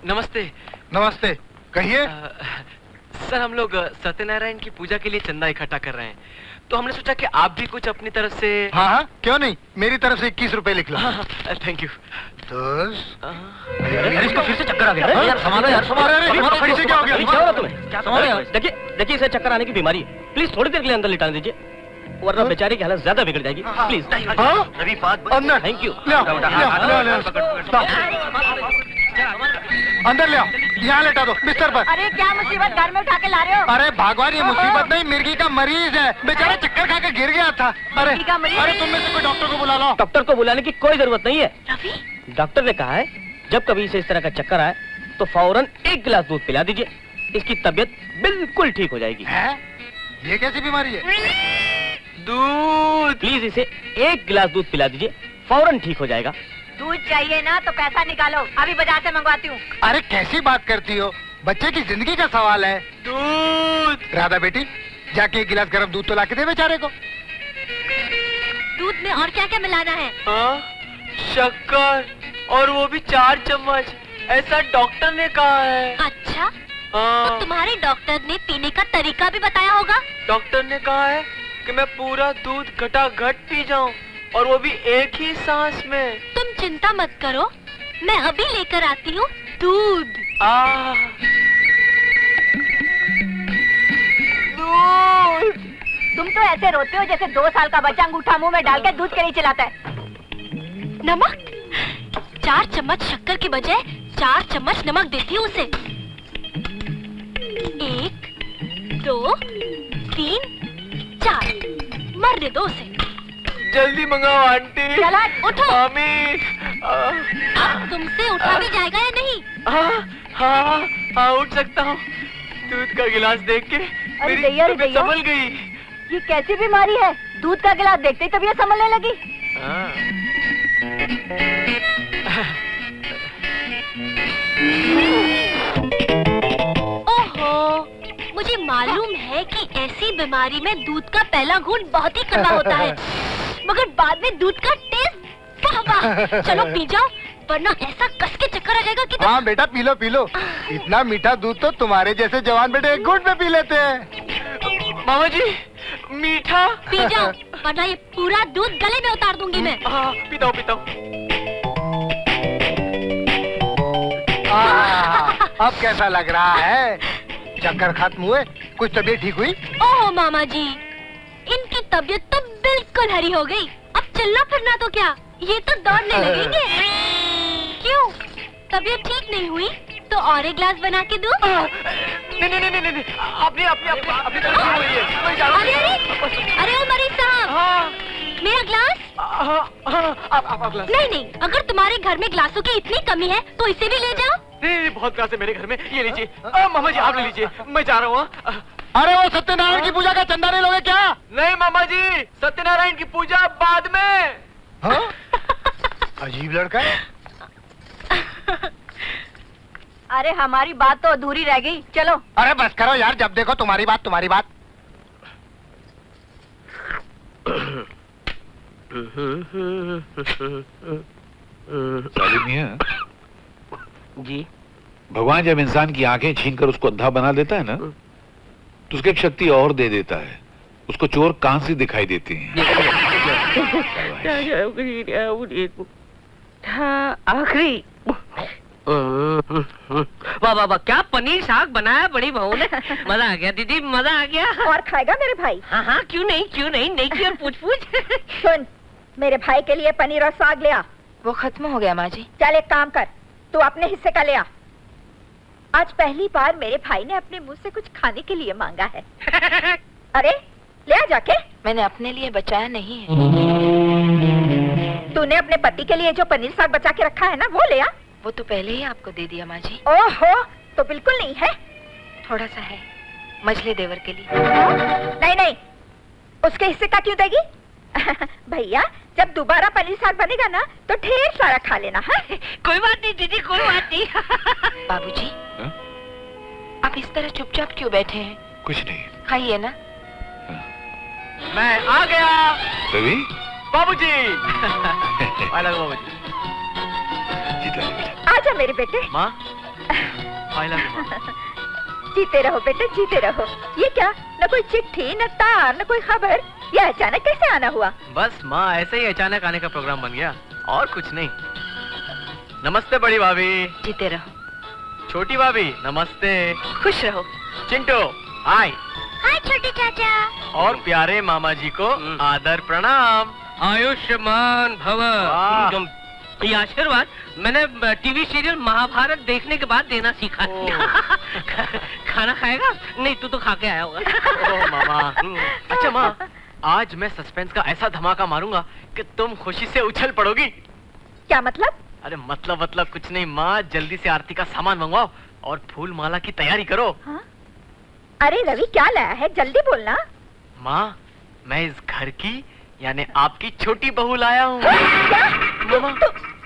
नमस्ते। नमस्ते, कहिए। सर हम लोग सत्यनारायण की पूजा के लिए चंदा इकट्ठा कर रहे हैं, तो हमने सोचा कि आप भी कुछ अपनी तरफ से। हाँ हाँ, क्यों नहीं, मेरी तरफ से 21 रुपए लिख लो। Thank you. इसको फिर से चक्कर आ गया। यार संभालो यार, संभालो। क्या हो गया? क्या हो रहा तुम्हें? संभालो यार। देखिए इसे चक्कर आने की बीमारी है, प्लीज थोड़ी देर के लिए अंदर लिटाने दीजिए, वरना बेचारी की हालत ज्यादा बिगड़ जाएगी। प्लीज रवि बात अंदर। Thank you. अंदर ले आओ, यहाँ लेटा दो बिस्तर पर। अरे क्या मुसीबत घर में उठा के ला रहे हो? अरे भगवान, ये मुसीबत नहीं, मिर्गी का मरीज है, बेचारा चक्कर खा के गिर गया था। अरे अरे तुम में से कोई डॉक्टर को बुला लो। डॉक्टर को बुलाने की कोई जरूरत नहीं है। रवि, डॉक्टर ने कहा है जब कभी इसे इस तरह का चक्कर आए तो फौरन 1 गिलास दूध पिला दीजिए, इसकी तबीयत बिल्कुल ठीक हो जाएगी। है? ये कैसी बीमारी है? दूध। प्लीज इसे 1 गिलास दूध पिला दीजिए, फौरन ठीक हो जाएगा। दूध चाहिए ना तो पैसा निकालो, अभी बाजार से मंगवाती हूँ। अरे कैसी बात करती हो, बच्चे की जिंदगी का सवाल है। दूध। राधा बेटी, जाके 1 गिलास गर्म दूध तो ला के दे बेचारे को। दूध में और क्या क्या मिलाना है? शक्कर, और वो भी 4 चम्मच, ऐसा डॉक्टर ने कहा है। अच्छा, तो तुम्हारे डॉक्टर ने पीने का तरीका भी बताया होगा? डॉक्टर ने कहा है कि मैं पूरा दूध घटाघट पी जाऊं, और वो भी एक ही सांस में। तुम चिंता मत करो, मैं अभी लेकर आती हूँ दूध। दूध। तुम तो ऐसे रोते हो जैसे 2 साल का बच्चा अंगूठा मुंह में डाल के दूध के लिए चिल्लाता है। नमक? 4 चम्मच शक्कर की बजाय 4 चम्मच नमक देती हूँ उसे। 1, 2, 3, 4, मरने दो उसे। जल्दी मंगाओ आंटी। चला, उठो। मामी। अब तुमसे उठा भी जाएगा या नहीं? हाँ, उठ सकता हूँ। दूध का गिलास देख के मेरी तबीयत संभल गई। ये कैसी बीमारी है? दूध का गिलास देखते ही तबीयत संभलने लगी। ओहो, मुझे मालूम है कि ऐसी बीमारी में दूध का पहला घूंट बहुत ही कड़वा होता है, मगर बाद में दूध का टेस्ट वाह वाह। चलो पी जाओ, वरना ऐसा कस के चक्कर आ जाएगा कि हाँ बेटा, पी लो पी लो। इतना मीठा दूध तो तुम्हारे जैसे जवान बेटे 1 घूंट में पी लेते हैं। मामा जी, मीठा। पी जाओ, वरना ये पूरा दूध गले में उतार दूंगी मैं। पीता हूँ। अब कैसा लग रहा है? चक्कर खत्म हुए? कुछ तबीयत ठीक हुई? ओह मामा जी, इनकी तबीयत तो बिल्कुल हरी हो गई। अब चलना फिरना तो क्या, ये तो दौड़ने लगेंगे। क्यों, तबीयत ठीक नहीं हुई तो और 1 गिलास बना के दूं? नहीं, अपनी अरे ओ मरीज साहब, मेरा गिलास? नहीं, अगर तुम्हारे घर में गिलासों की इतनी कमी है तो इसे भी ले जाओ। नहीं, बहुत गिलास है मेरे घर में, ये लीजिए। मामा जी आप ले लीजिए, मैं जा रहा हूँ। अरे वो सत्यनारायण की पूजा का चंदा नहीं लोगे क्या? नहीं मामा जी, सत्यनारायण की पूजा बाद में। हाँ? अजीब लड़का है। अरे हमारी बात तो अधूरी रह गई, चलो। अरे बस करो यार, जब देखो तुम्हारी बात। सालिम मियां जी, भगवान जब इंसान की आंखें छीनकर उसको अंधा बना देता है ना, तो उसको एक शक्ति और दे देता है। उसको चोर कान से दिखाई देते हैं। आखिरी वाह, क्या पनीर साग बनाया बड़ी बहू ने। मजा आ गया दीदी, मजा आ गया। और खाएगा मेरे भाई? हाँ, क्यों नहीं की और पूछ। सुन, मेरे भाई के लिए पनीर और साग ले आ। वो खत्म हो गया माँ जी। चल एक काम कर, तू अपने हिस्से का ले आ। आज पहली बार मेरे भाई ने अपने मुंह से कुछ खाने के लिए मांगा है। अरे ले आ जाके। मैंने अपने लिए बचाया नहीं है। तूने अपने पति के लिए जो पनीर साग बचा के रखा है ना, वो ले आ। वो तो पहले ही आपको दे दिया माँ जी। ओहो, तो बिल्कुल नहीं है। थोड़ा सा है, मझले देवर के लिए। नहीं, उसके हिस्से का क्यों देगी? भैया, जब दोबारा पनीर साग बनेगा ना तो ढेर सारा खा लेना। हाँ? कोई बात नहीं दीदी, कोई बात नहीं। बाबूजी, आप इस तरह चुपचाप क्यों बैठे हैं? कुछ नहीं, खाइए ना। मैं आ गया। रवि बाबूजी। बाबूजी। जीता है। आजा मेरे बेटे। माँ, आई लव यू माँ। जीते रहो बेटे, जीते रहो। ये क्या, न कोई चिट्ठी, न तार, न कोई खबर, ये अचानक कैसे आना हुआ? बस माँ, ऐसे ही अचानक आने का प्रोग्राम बन गया, और कुछ नहीं। नमस्ते बड़ी भाभी। जीते रहो। छोटी भाभी नमस्ते। खुश रहो। चिंटू हाय। हाय छोटे चाचा। और प्यारे मामा जी को आदर प्रणाम। आयुष्मान भव। वाह। ये आशीर्वाद मैंने टीवी सीरियल महाभारत देखने के बाद देना सीखा। खाना खाएगा? नहीं, तू तो खा के आया होगा। ओह मामा। अच्छा माँ, आज मैं सस्पेंस का ऐसा धमाका मारूंगा कि तुम खुशी से उछल पड़ोगी। क्या मतलब? अरे मतलब कुछ नहीं माँ, जल्दी से आरती का सामान मंगवाओ और फूल माला की तैयारी करो। हाँ? अरे रवि, क्या लाया है, जल्दी बोलना। माँ, मैं इस घर की यानी आपकी छोटी बहू लाया हूँ। क्या? मामा।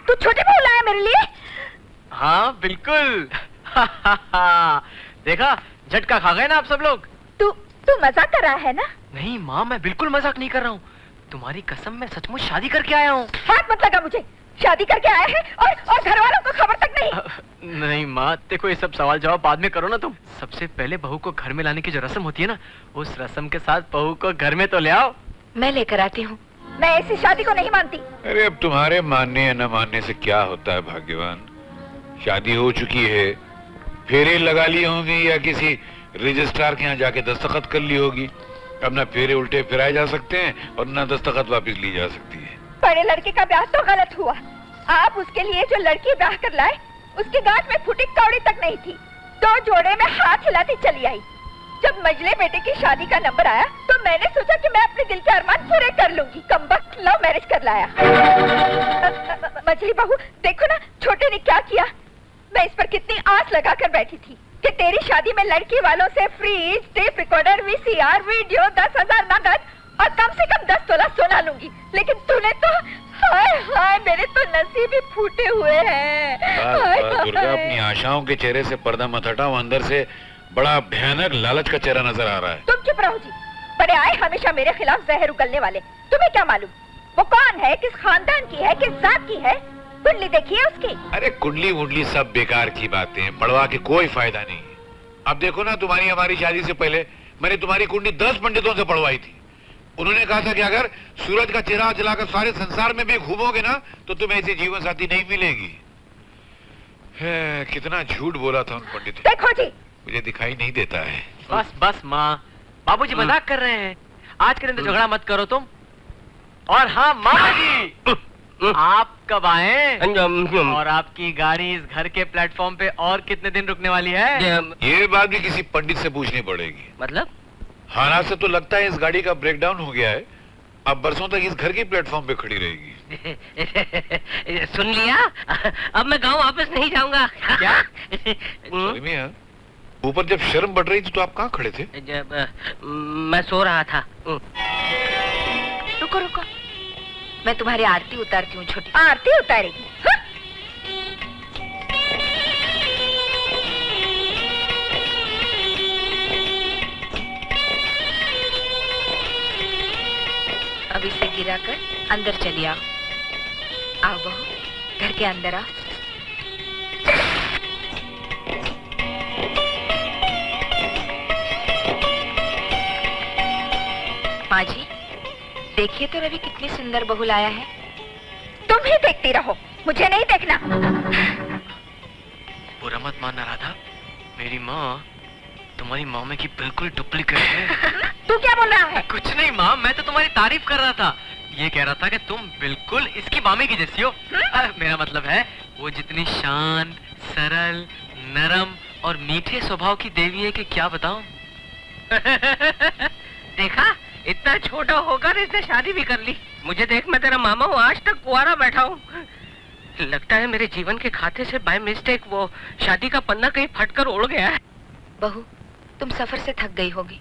तू छोटे बहू लाया मेरे लिए? हाँ बिल्कुल। देखा, झटका खा गए ना आप सब लोग। तू मजाक कर रहा है ना? नहीं माँ, मैं बिल्कुल मजाक नहीं कर रहा हूँ। तुम्हारी कसम, मैं सचमुच शादी करके आया हूँ। हाथ मत लगा मुझे। शादी करके आया है और घर वालों को खबर तक नहीं। नहीं माँ, देखो ये सब सवाल जवाब बाद में करो ना तुम। सबसे पहले बहू को घर में लाने की जो रस्म होती है ना, उस रस्म के साथ बहू को घर में तो ले आओ। मैं लेकर आती हूँ। मैं ऐसी शादी को नहीं मानती। अरे अब तुम्हारे मानने या न मानने से क्या होता है भाग्यवान। शादी हो चुकी है, फेरे लगा ली होंगी या किसी रजिस्ट्रार के यहाँ जाके दस्तखत कर ली होगी। अब ना फेरे उल्टे फिराए जा सकते हैं और ना दस्तखत वापस ली जा सकती है। बड़े लड़के का ब्याह तो गलत हुआ। आप उसके लिए जो लड़की ब्याह कर लाए, उसकी गांठ में फुटी कौड़ी तक नहीं थी। 2 जोड़े में हाथ हिलाती चली आई। जब मजले बेटे की शादी का नंबर आया तो मैंने सोचा कि मैं अपने दिल के अरमान पूरे कर लूंगी। कमबख्त लव मैरिज कर लाया। मजली बहू, देखो ना छोटे ने क्या किया। मैं इस पर कितनी आस लगाकर बैठी थी कि तेरी शादी में लड़की वालों से fridge, tape recorder, VCR, video, 10,000 नगद और कम से कम 10 तोला सोना लूंगी। लेकिन तूने तो, हाय हाय, मेरे तो नसीब ही फूटे हुए हैं। बस दुर्गा, अपनी आशाओं के चेहरे से पर्दा मत हटाओ। अंदर से बड़ा भयानक लालच का चेहरा नजर आ रहा है। तुम चुप रहो जी। बड़े आए हमेशा मेरे खिलाफ जहर उगलने वाले। तुम्हें क्या मालूम वो कौन है, किस खानदान की है, किस जात की है? कुंडली देखिए उसकी। अरे कुंडली वुंडली सब बेकार की बातें हैं, पढ़वा के कोई फायदा नहीं है। अब देखो ना, तुम्हारी हमारी शादी से पहले मैंने तुम्हारी कुंडली 10 पंडितों से पढ़वाई थी। उन्होंने कहा था कि अगर सूरज का चिराग जलाकर सारे संसार में भी घूमोगे ना तो तुम्हें ऐसी जीवन साथी नहीं मिलेगी। कितना झूठ बोला था उन पंडितों। देखो जी, मुझे दिखाई नहीं देता है। बस बस माँ, बाबूजी मजाक कर रहे हैं। आज के दिन तो झगड़ा मत करो तुम। और हाँ मामा जी, आप कब आए? और आपकी गाड़ी इस घर के प्लेटफॉर्म पे और कितने दिन रुकने वाली है? ये बात भी किसी पंडित से पूछनी पड़ेगी। मतलब? हालात से तो लगता है इस गाड़ी का ब्रेकडाउन हो गया है। अब बरसों तक इस घर के प्लेटफॉर्म पे खड़ी रहेगी। सुन लिया? अब मैं गांव वापस नहीं जाऊंगा। क्या? मियां, ऊपर जब शर्म बढ़ रही थी तो आप कहाँ खड़े थे? मैं सो रहा था। रुको रुको, मैं तुम्हारी आरती उतारती हूँ छोटी। आरती उतारेगी? हाँ? अब इसे गिराकर अंदर चली आओ। आओ बहू, घर के अंदर आओ। माँ जी, देखिए तो रवि कितनी सुंदर बहू लाया है। तुम ही देखती रहो, मुझे नहीं देखना। बुरा मत मानना राधा, मेरी माँ तुम्हारी मामे की बिल्कुल डुप्लीकेट है। तू क्या बोल रहा है? कुछ नहीं माँ, मैं तो तुम्हारी तारीफ कर रहा था। ये कह रहा था कि तुम बिल्कुल इसकी मामे की जैसी हो। मेरा मतलब है वो जितनी शांत, सरल, नरम और मीठे स्वभाव की देवी है कि क्या बताऊं। देखा, इतना छोटा होकर इसने शादी भी कर ली। मुझे देख, मैं तेरा मामा हूँ, आज तक कुंवारा बैठा हूँ। लगता है मेरे जीवन के खाते से बाय मिस्टेक वो शादी का पन्ना कहीं फटकर उड़ गया है। बहू, तुम सफर से थक गई होगी,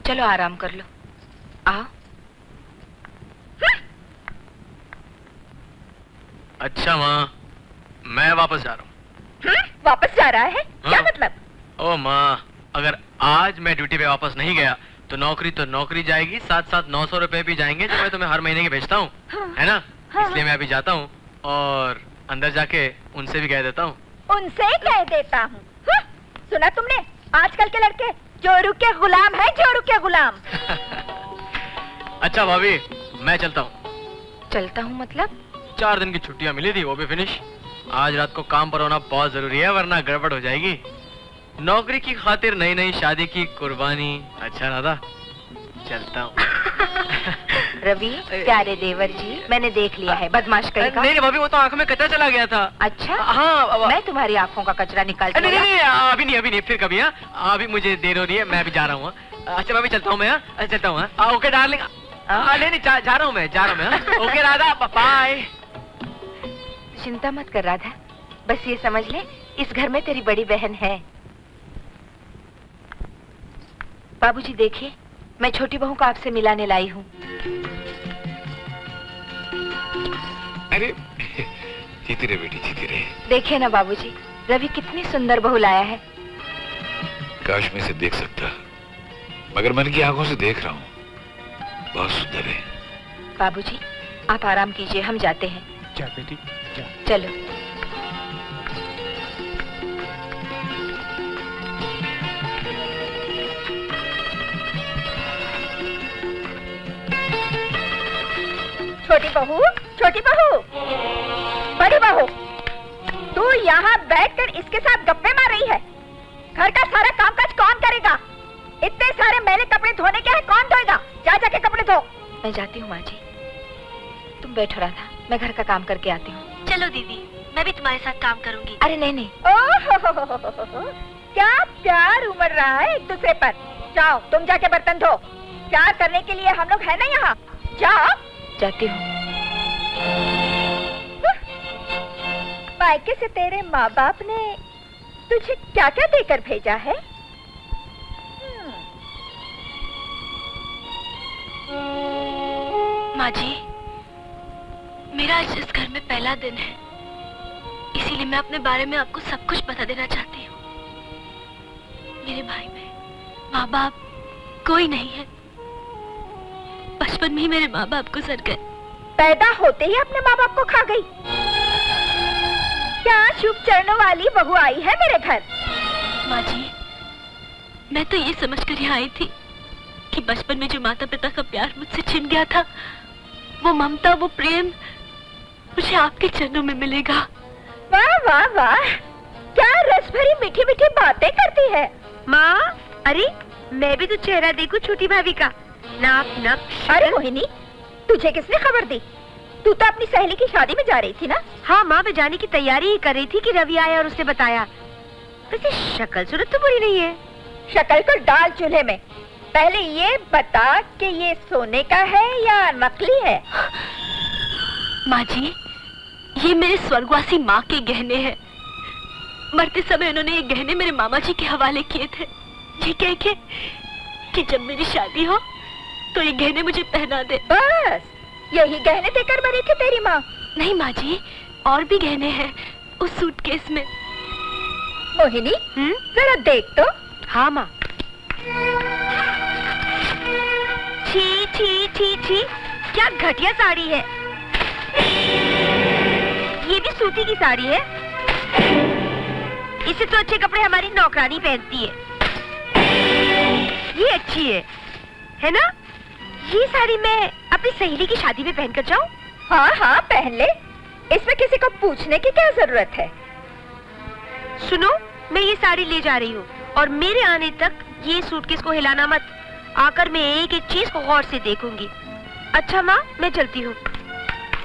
चलो आराम कर लो। आओ। अच्छा माँ, मैं वापस जा रहा हूँ। वापस जा रहा है? क्या मतलब? ओ माँ, अगर आज मैं ड्यूटी पे वापस नहीं गया तो नौकरी जाएगी, साथ साथ 900 रुपए भी जाएंगे जो मैं तुम्हें हर महीने के भेजता हूँ। है ना? इसलिए मैं अभी जाता हूँ और अंदर जाके उनसे भी कह देता हूँ। उनसे कह देता हूँ? सुना तुमने? आजकल के लड़के जोरू के गुलाम है, जोरू के गुलाम। अच्छा भाभी, मैं चलता हूँ। चलता हूँ मतलब? 4 दिन की छुट्टियाँ मिली थी, वो भी फिनिश। आज रात को काम पर होना बहुत जरूरी है, वरना गड़बड़ हो जाएगी। नौकरी की खातिर नई नई शादी की कुर्बानी। अच्छा राधा, चलता हूँ। रवि, प्यारे देवर जी, मैंने देख लिया है बदमाश करेगा। नहीं भाभी, वो तो आंखों में कचरा चला गया था। अच्छा? हाँ, मैं तुम्हारी आंखों का कचरा निकालती नहीं, अभी नहीं, फिर कभी। अभी मुझे देर हो रही है, मैं अभी जा रहा हूँ। अच्छा भाभी, चलता हूँ मैं। चलता हूँ। Okay darling. नहीं, जा रहा हूँ मैं। Okay Radha, bye. चिंता मत कर राधा, बस ये समझ ले, इस घर में तेरी बड़ी बहन है। बाबूजी देखिए, मैं छोटी बहू को आपसे मिलाने लाई हूँ। अरे जीती रहे बेटी, जीती रहे। देखिए ना बाबूजी, रवि कितनी सुंदर बहू लाया है। काश मैं इसे देख सकता, मगर मन की आंखों से देख रहा हूँ, बहुत सुंदर है। बाबूजी, आप आराम कीजिए, हम जाते हैं। जा बेटी, जा। चलो। छोटी बहू, छोटी बहू, बड़ी बहू, तू यहाँ बैठकर इसके साथ गप्पे मार रही है। घर का सारा कामकाज कौन करेगा? इतने सारे मैले कपड़े धोने के हैं, कौन धोएगा? जा जाके कपड़े धो। मैं जाती हूँ माँ जी, तुम बैठो राधा, मैं घर का काम करके आती हूँ। चलो दीदी, मैं भी तुम्हारे साथ काम करूंगी। अरे नहीं नहीं। ओह, क्या प्यार उमड़ रहा है एक दूसरे पर। जाओ तुम जाके बर्तन धो। प्यार करने के लिए हम लोग है ना यहाँ। जाओ। जाती हूँ। मायके से तेरे माँ बाप ने तुझे क्या क्या देकर भेजा है? माँ जी, मेरा आज इस घर में पहला दिन है, इसीलिए मैं अपने बारे में आपको सब कुछ बता देना चाहती हूँ। मेरे भाई में माँ बाप कोई नहीं है। बचपन में ही मेरे माँ बाप गुजर गए। पैदा होते ही अपने माँ बाप को खा गई। क्या शुभ चरणों वाली बहू आई है मेरे घर। माँ जी, मैं तो ये समझकर यहाँ आई थी कि बचपन में जो माता पिता का प्यार मुझसे छिन गया था, वो ममता, वो प्रेम मुझे आपके चरणों में मिलेगा। वाह वाह वाह, क्या रस भरी मीठी मीठी बातें करती है माँ। अरे मैं भी तो चेहरा देखूं छोटी भाभी का, नाप नक्श। अरे मोहिनी, तुझे किसने खबर दी? तू तो अपनी सहेली की शादी में जा रही थी ना? हाँ माँ, मैं जाने की तैयारी ही कर रही थी कि रवि आया और उसने बताया। वैसे शक्ल सूरत तो बुरी नहीं है। शक्ल को डाल चूल्हे में। पहले ये बता कि ये सोने का है या नकली है? माँ जी, ये मेरे स्वर्गवासी माँ के गहने हैं। मरते समय उन्होंने ये गहने मेरे मामा जी के हवाले किए थे, ये कह के कि जब मेरी शादी हो तो ये गहने मुझे पहना दे। बस यही गहने देकर मरी थी तेरी माँ? नहीं माँ जी, और भी गहने हैं उस सूटकेस में। मोहिनी, जरा देख तो। हाँ माँ। छी छी छी छी, क्या घटिया साड़ी है। ये भी सूती की साड़ी है। इससे तो अच्छे कपड़े हमारी नौकरानी पहनती है। ये अच्छी है ना? ये साड़ी मैं अपनी सहेली की शादी में पहनकर जाऊं? हाँ हाँ पहन ले, इसमें किसी को पूछने की क्या जरूरत है। सुनो, मैं ये साड़ी ले जा रही हूँ और मेरे आने तक ये सूटकेस को हिलाना मत। आकर मैं एक एक चीज को गौर से देखूंगी। अच्छा माँ, मैं चलती हूँ।